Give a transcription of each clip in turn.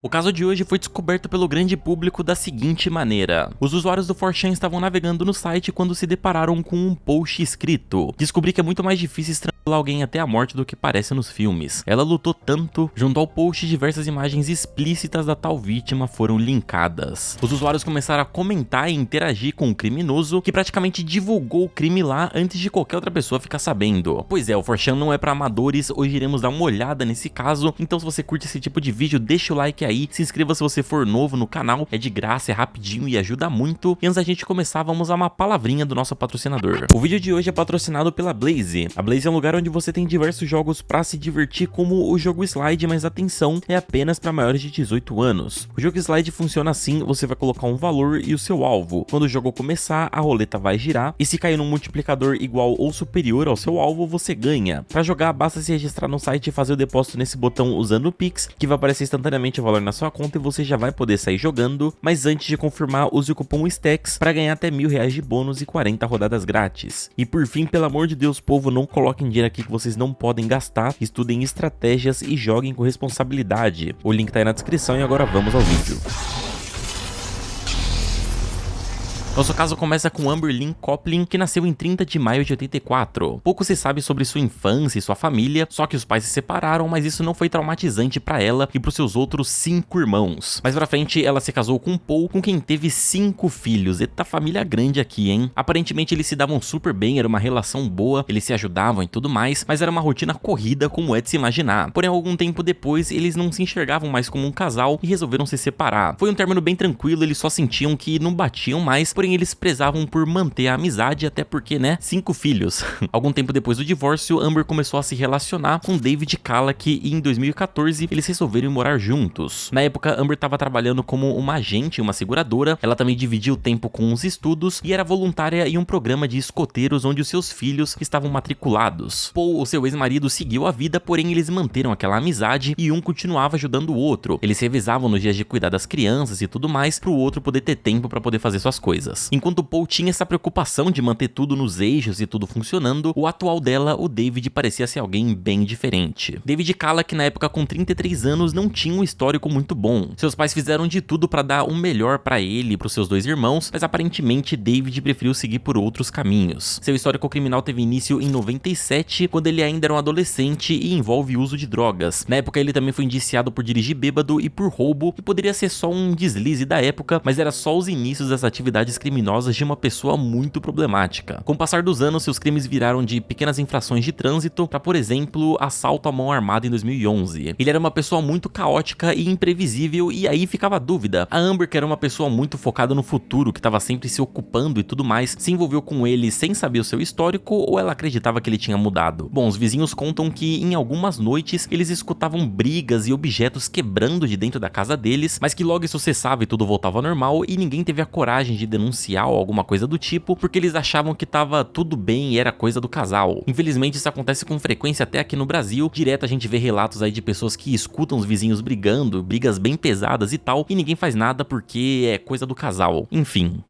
O caso de hoje foi descoberto pelo grande público da seguinte maneira: os usuários do 4chan estavam navegando no site quando se depararam com um post escrito: descobri que é muito mais difícil estrangular alguém até a morte do que parece nos filmes. Ela lutou tanto. Junto ao post, diversas imagens explícitas da tal vítima foram linkadas. Os usuários começaram a comentar e interagir com o criminoso, que praticamente divulgou o crime lá antes de qualquer outra pessoa ficar sabendo. Pois é, o 4chan não é pra amadores, hoje iremos dar uma olhada nesse caso, então se você curte esse tipo de vídeo, deixa o like aí, se inscreva se você for novo no canal, é de graça, é rapidinho e ajuda muito. E antes da gente começar, vamos a uma palavrinha do nosso patrocinador. O vídeo de hoje é patrocinado pela Blaze. A Blaze é um lugar onde você tem diversos jogos pra se divertir, como o jogo Slide, mas atenção, é apenas para maiores de 18 anos. O jogo Slide funciona assim: você vai colocar um valor e o seu alvo. Quando o jogo começar, a roleta vai girar, e se cair num multiplicador igual ou superior ao seu alvo, você ganha. Para jogar, basta se registrar no site e fazer o depósito nesse botão usando o Pix, que vai aparecer instantaneamente o valor na sua conta e você já vai poder sair jogando. Mas antes de confirmar, use o cupom STACKS para ganhar até R$1.000 de bônus e 40 rodadas grátis. E por fim, pelo amor de Deus, povo, não coloquem dinheiro aqui que vocês não podem gastar, estudem estratégias e joguem com responsabilidade. O link tá aí na descrição e agora vamos ao vídeo. Nosso caso começa com Amber Lynn Coplin, que nasceu em 30 de maio de 84. Pouco se sabe sobre sua infância e sua família, só que os pais se separaram, mas isso não foi traumatizante pra ela e pros seus outros 5 irmãos. Mais pra frente, ela se casou com Paul, com quem teve 5 filhos. Eita, família grande aqui, hein? Aparentemente eles se davam super bem, era uma relação boa, eles se ajudavam e tudo mais, mas era uma rotina corrida como é de se imaginar. Porém, algum tempo depois, eles não se enxergavam mais como um casal e resolveram se separar. Foi um término bem tranquilo, eles só sentiam que não batiam mais, porém eles prezavam por manter a amizade, até porque, né, 5 filhos. Algum tempo depois do divórcio, Amber começou a se relacionar com David Kalak e em 2014 eles resolveram morar juntos. Na época, Amber estava trabalhando como uma agente em uma seguradora, ela também dividia o tempo com os estudos e era voluntária em um programa de escoteiros onde os seus filhos estavam matriculados. Paul, o seu ex-marido, seguiu a vida, porém eles manteram aquela amizade e um continuava ajudando o outro. Eles revezavam nos dias de cuidar das crianças e tudo mais, pro outro poder ter tempo para poder fazer suas coisas. Enquanto Paul tinha essa preocupação de manter tudo nos eixos e tudo funcionando, o atual dela, o David, parecia ser alguém bem diferente. David Kalak, na época com 33 anos, não tinha um histórico muito bom. Seus pais fizeram de tudo para dar o melhor para ele e pros seus 2 irmãos, mas aparentemente David preferiu seguir por outros caminhos. Seu histórico criminal teve início em 97, quando ele ainda era um adolescente e envolve o uso de drogas. Na época ele também foi indiciado por dirigir bêbado e por roubo, que poderia ser só um deslize da época, mas era só os inícios das atividades criminosas de uma pessoa muito problemática. Com o passar dos anos, seus crimes viraram de pequenas infrações de trânsito para, por exemplo, assalto à mão armada em 2011. Ele era uma pessoa muito caótica e imprevisível, e aí ficava a dúvida. A Amber, que era uma pessoa muito focada no futuro, que estava sempre se ocupando e tudo mais, se envolveu com ele sem saber o seu histórico, ou ela acreditava que ele tinha mudado? Bom, os vizinhos contam que em algumas noites eles escutavam brigas e objetos quebrando de dentro da casa deles, mas que logo isso cessava e tudo voltava ao normal, e ninguém teve a coragem de denunciar ou alguma coisa do tipo, porque eles achavam que tava tudo bem e era coisa do casal. Infelizmente isso acontece com frequência até aqui no Brasil, direto a gente vê relatos aí de pessoas que escutam os vizinhos brigando, brigas bem pesadas e tal, e ninguém faz nada porque é coisa do casal. Enfim.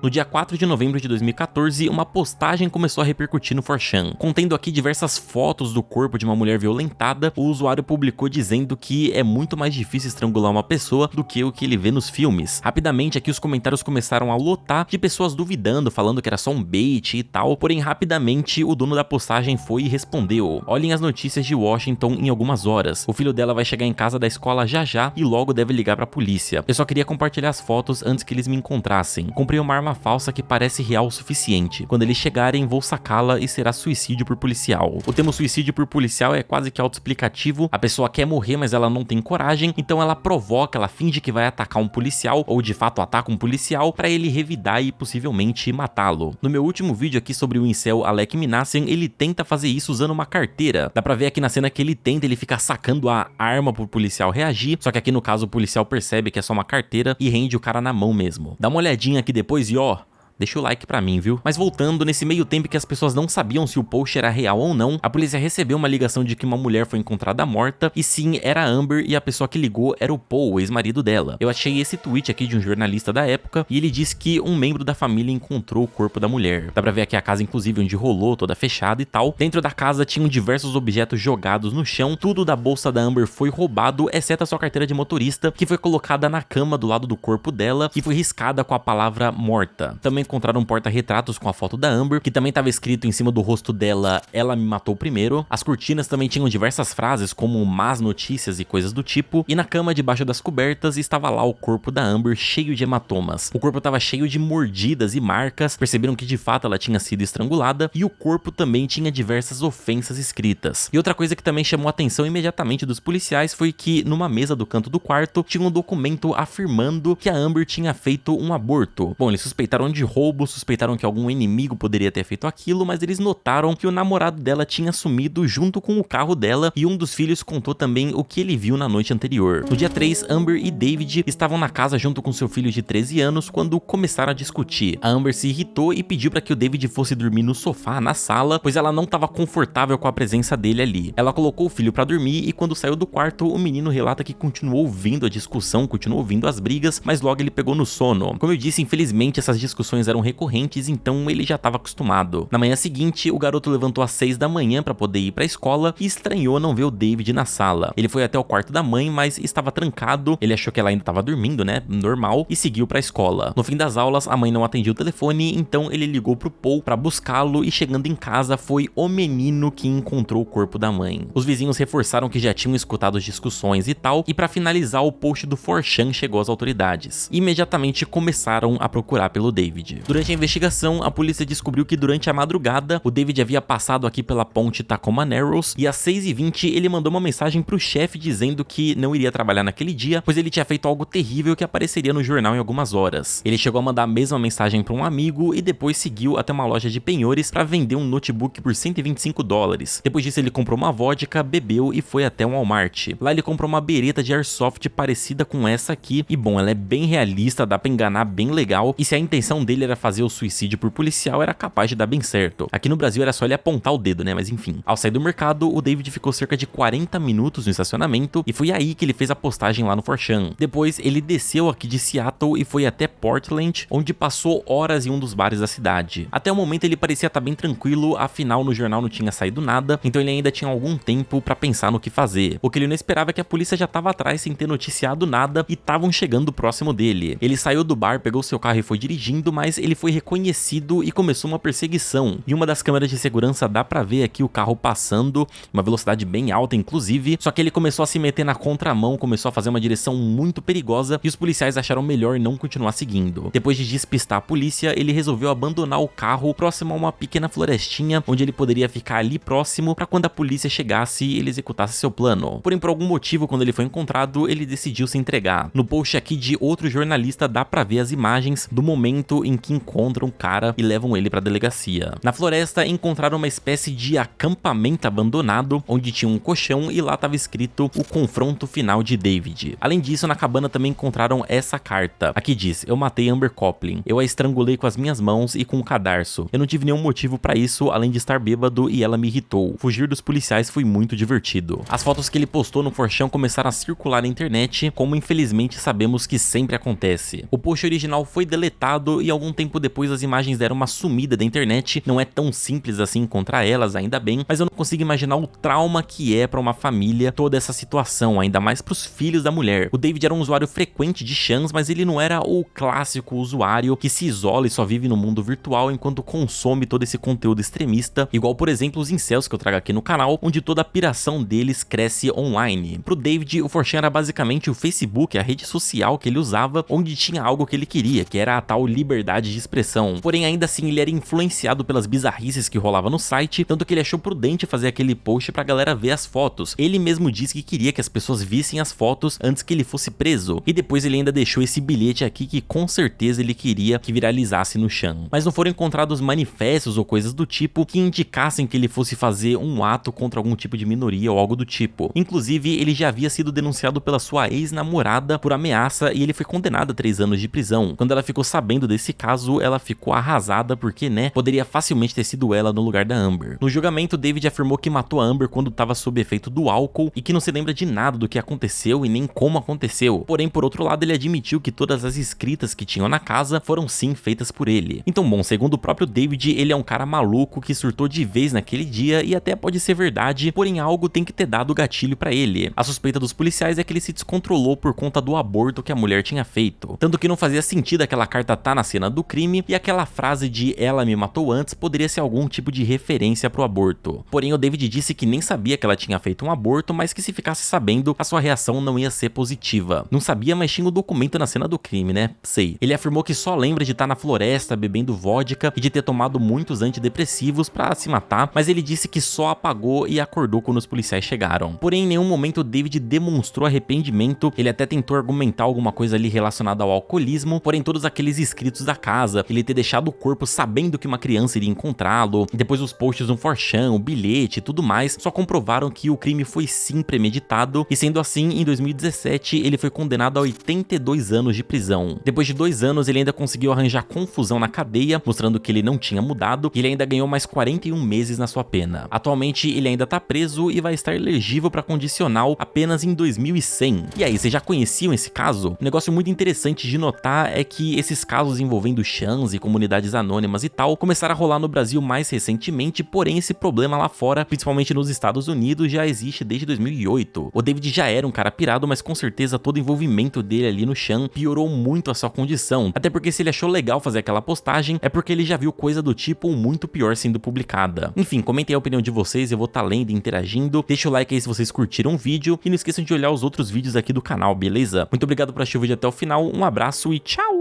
No dia 4 de novembro de 2014, uma postagem começou a repercutir no 4chan. Contendo aqui diversas fotos do corpo de uma mulher violentada, o usuário publicou dizendo que é muito mais difícil estrangular uma pessoa do que o que ele vê nos filmes. Rapidamente aqui os comentários começaram a lotar de pessoas duvidando, falando que era só um bait e tal, porém rapidamente o dono da postagem foi e respondeu: olhem as notícias de Washington em algumas horas. O filho dela vai chegar em casa da escola já já e logo deve ligar pra polícia. Eu só queria compartilhar as fotos antes que eles me encontrassem. Comprei uma arma falsa que parece real o suficiente. Quando eles chegarem, vou sacá-la e será suicídio por policial. O termo suicídio por policial é quase que autoexplicativo. A pessoa quer morrer, mas ela não tem coragem, então ela provoca, ela finge que vai atacar um policial, ou de fato ataca um policial, pra ele revidar e possivelmente matá-lo. No meu último vídeo aqui sobre o incel Alec Minassian, ele tenta fazer isso usando uma carteira. Dá pra ver aqui na cena que ele tenta, ele fica sacando a arma pro policial reagir, só que aqui no caso o policial percebe que é só uma carteira e rende o cara na mão mesmo. Dá uma olhadinha aqui depois e ó, deixa o like pra mim, viu? Mas voltando, nesse meio tempo que as pessoas não sabiam se o post era real ou não, a polícia recebeu uma ligação de que uma mulher foi encontrada morta, e sim, era a Amber, e a pessoa que ligou era o Paul, o ex-marido dela. Eu achei esse tweet aqui de um jornalista da época, e ele disse que um membro da família encontrou o corpo da mulher. Dá pra ver aqui a casa, inclusive, onde rolou, toda fechada e tal. Dentro da casa tinham diversos objetos jogados no chão, tudo da bolsa da Amber foi roubado, exceto a sua carteira de motorista, que foi colocada na cama do lado do corpo dela, e foi riscada com a palavra morta. Também encontraram um porta-retratos com a foto da Amber, que também estava escrito em cima do rosto dela, ela me matou primeiro. As cortinas também tinham diversas frases como más notícias e coisas do tipo, e na cama debaixo das cobertas estava lá o corpo da Amber cheio de hematomas. O corpo estava cheio de mordidas e marcas, perceberam que de fato ela tinha sido estrangulada, e o corpo também tinha diversas ofensas escritas. E outra coisa que também chamou a atenção imediatamente dos policiais foi que numa mesa do canto do quarto tinha um documento afirmando que a Amber tinha feito um aborto. Bom, eles suspeitaram de roubo, suspeitaram que algum inimigo poderia ter feito aquilo, mas eles notaram que o namorado dela tinha sumido junto com o carro dela, e um dos filhos contou também o que ele viu na noite anterior. No dia 3, Amber e David estavam na casa junto com seu filho de 13 anos quando começaram a discutir. A Amber se irritou e pediu para que o David fosse dormir no sofá na sala, pois ela não estava confortável com a presença dele ali. Ela colocou o filho para dormir e quando saiu do quarto, o menino relata que continuou ouvindo a discussão, continuou ouvindo as brigas, mas logo ele pegou no sono. Como eu disse, infelizmente essas discussões eram recorrentes, então ele já estava acostumado. Na manhã seguinte, o garoto levantou às 6 da manhã para poder ir para a escola e estranhou não ver o David na sala. Ele foi até o quarto da mãe, mas estava trancado, ele achou que ela ainda estava dormindo, né, normal, e seguiu para a escola. No fim das aulas, a mãe não atendia o telefone, então ele ligou pro Paul para buscá-lo e chegando em casa foi o menino que encontrou o corpo da mãe. Os vizinhos reforçaram que já tinham escutado as discussões e tal, e para finalizar, o post do 4chan chegou às autoridades. Imediatamente começaram a procurar pelo David. Durante a investigação, a polícia descobriu que durante a madrugada, o David havia passado aqui pela ponte Tacoma Narrows, e às 6h20 ele mandou uma mensagem pro chefe dizendo que não iria trabalhar naquele dia, pois ele tinha feito algo terrível que apareceria no jornal em algumas horas. Ele chegou a mandar a mesma mensagem para um amigo e depois seguiu até uma loja de penhores para vender um notebook por $125. Depois disso ele comprou uma vodka, bebeu e foi até um Walmart. Lá ele comprou uma bereta de airsoft parecida com essa aqui, e bom, ela é bem realista, dá pra enganar bem legal, e se a intenção dele era fazer o suicídio por policial, era capaz de dar bem certo. Aqui no Brasil era só ele apontar o dedo, né, mas enfim. Ao sair do mercado, o David ficou cerca de 40 minutos no estacionamento, e foi aí que ele fez a postagem lá no 4chan. Depois ele desceu aqui de Seattle e foi até Portland, onde passou horas em um dos bares da cidade. Até o momento ele parecia estar bem tranquilo, afinal no jornal não tinha saído nada, então ele ainda tinha algum tempo pra pensar no que fazer. O que ele não esperava é que a polícia já tava atrás sem ter noticiado nada e estavam chegando próximo dele. Ele saiu do bar, pegou seu carro e foi dirigindo, mas ele foi reconhecido e começou uma perseguição. E uma das câmeras de segurança dá pra ver aqui o carro passando, uma velocidade bem alta inclusive, só que ele começou a se meter na contramão, começou a fazer uma direção muito perigosa e os policiais acharam melhor não continuar seguindo. Depois de despistar a polícia, ele resolveu abandonar o carro próximo a uma pequena florestinha, onde ele poderia ficar ali próximo para quando a polícia chegasse e ele executasse seu plano. Porém, por algum motivo, quando ele foi encontrado, ele decidiu se entregar. No post aqui de outro jornalista dá pra ver as imagens do momento em que encontram o cara e levam ele pra delegacia. Na floresta encontraram uma espécie de acampamento abandonado, onde tinha um colchão e lá tava escrito o confronto final de David. Além disso, na cabana também encontraram essa carta. Aqui diz: eu matei Amber Coplin. Eu a estrangulei com as minhas mãos e com um cadarço. Eu não tive nenhum motivo pra isso, além de estar bêbado e ela me irritou. Fugir dos policiais foi muito divertido. As fotos que ele postou no 4chan começaram a circular na internet, como infelizmente sabemos que sempre acontece. O post original foi deletado e algum tempo depois as imagens deram uma sumida da internet. Não é tão simples assim encontrar elas, ainda bem, mas eu não consigo imaginar o trauma que é pra uma família toda essa situação, ainda mais pros filhos da mulher. O David era um usuário frequente de chans, mas ele não era o clássico usuário que se isola e só vive no mundo virtual enquanto consome todo esse conteúdo extremista, igual por exemplo os incels que eu trago aqui no canal, onde toda a piração deles cresce online. Pro David, o 4chan era basicamente o Facebook, a rede social que ele usava, onde tinha algo que ele queria, que era a tal liberdade de expressão. Porém, ainda assim, ele era influenciado pelas bizarrices que rolava no site, tanto que ele achou prudente fazer aquele post pra galera ver as fotos. Ele mesmo disse que queria que as pessoas vissem as fotos antes que ele fosse preso. E depois ele ainda deixou esse bilhete aqui que com certeza ele queria que viralizasse no Chan. Mas não foram encontrados manifestos ou coisas do tipo que indicassem que ele fosse fazer um ato contra algum tipo de minoria ou algo do tipo. Inclusive, ele já havia sido denunciado pela sua ex-namorada por ameaça e ele foi condenado a 3 anos de prisão. Quando ela ficou sabendo desse caso, caso, ela ficou arrasada porque, né, poderia facilmente ter sido ela no lugar da Amber. No julgamento, David afirmou que matou a Amber quando estava sob efeito do álcool e que não se lembra de nada do que aconteceu e nem como aconteceu. Porém, por outro lado, ele admitiu que todas as escritas que tinham na casa foram sim feitas por ele. Então, bom, segundo o próprio David, ele é um cara maluco que surtou de vez naquele dia e até pode ser verdade, porém algo tem que ter dado gatilho pra ele. A suspeita dos policiais é que ele se descontrolou por conta do aborto que a mulher tinha feito. Tanto que não fazia sentido aquela carta tá na cena do crime e aquela frase de ela me matou antes poderia ser algum tipo de referência pro aborto. Porém, o David disse que nem sabia que ela tinha feito um aborto, mas que se ficasse sabendo, a sua reação não ia ser positiva. Não sabia, mas tinha o documento na cena do crime, né? Sei. Ele afirmou que só lembra de estar na floresta bebendo vodka e de ter tomado muitos antidepressivos pra se matar, mas ele disse que só apagou e acordou quando os policiais chegaram. Porém, em nenhum momento David demonstrou arrependimento, ele até tentou argumentar alguma coisa ali relacionada ao alcoolismo, porém todos aqueles escritos da casa, ele ter deixado o corpo sabendo que uma criança iria encontrá-lo, e depois os posts no 4chan, o bilhete e tudo mais, só comprovaram que o crime foi sim premeditado, e sendo assim, em 2017, ele foi condenado a 82 anos de prisão. Depois de 2 anos, ele ainda conseguiu arranjar confusão na cadeia, mostrando que ele não tinha mudado, e ele ainda ganhou mais 41 meses na sua pena. Atualmente, ele ainda tá preso e vai estar elegível para condicional apenas em 2100. E aí, vocês já conheciam esse caso? Um negócio muito interessante de notar é que esses casos envolvendo chans e comunidades anônimas e tal, começaram a rolar no Brasil mais recentemente, porém esse problema lá fora, principalmente nos Estados Unidos, já existe desde 2008. O David já era um cara pirado, mas com certeza todo o envolvimento dele ali no Chan piorou muito a sua condição, até porque se ele achou legal fazer aquela postagem, é porque ele já viu coisa do tipo ou muito pior sendo publicada. Enfim, comentem a opinião de vocês, eu vou estar lendo e interagindo, deixa o like aí se vocês curtiram o vídeo, e não esqueçam de olhar os outros vídeos aqui do canal, beleza? Muito obrigado por assistir o vídeo até o final, um abraço e tchau!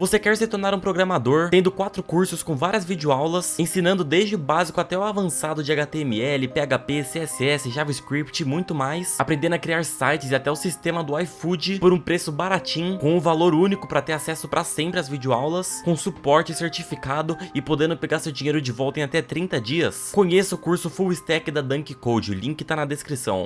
Você quer se tornar um programador, tendo 4 cursos com várias videoaulas, ensinando desde o básico até o avançado de HTML, PHP, CSS, JavaScript e muito mais, aprendendo a criar sites e até o sistema do iFood por um preço baratinho, com um valor único para ter acesso para sempre às videoaulas, com suporte certificado e podendo pegar seu dinheiro de volta em até 30 dias? Conheça o curso Full Stack da Dunk Code, o link tá na descrição.